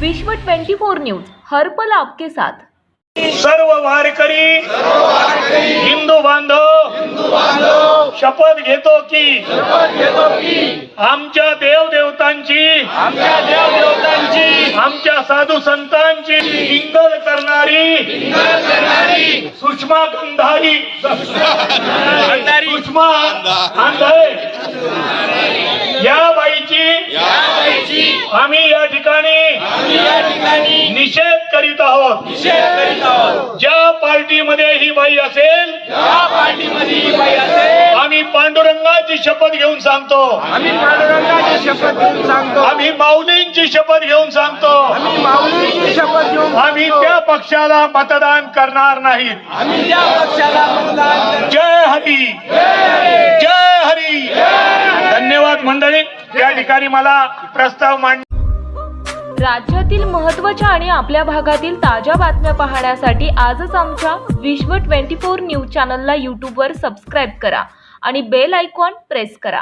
विश्व 24 न्यूज हर पल आपके साथ। सर्व वारकरी हिंदू बांधव शपथ घेतो की आमच्या देवदेवतांची आमच्या साधू संतांची इंगल करणारी सुषमा गंधारी सुषमा अंधारे या बाईची आम्ही या ठिकाणी निषेध करीत आहोत। ज्या पार्टीमध्ये ही बाई असेल आम्ही पांडुरंगाची शपथ घेऊन सांगतो, आम्ही माऊलींची शपथ घेऊन सांगतो, आम्ही त्या पक्षाला मतदान करणार नाहीत। जय हरी जय हरी। धन्यवाद मंडळी। या ठिकाणी मला प्रस्ताव मांड राज्यातील महत्त्वाच्या आणि आपल्या भागातील ताज्या बातम्या पाहण्यासाठी आजच आमच्या विश्व 24 न्यूज चॅनलला यूट्यूबवर सबस्क्राईब करा आणि बेल आयकॉन प्रेस करा।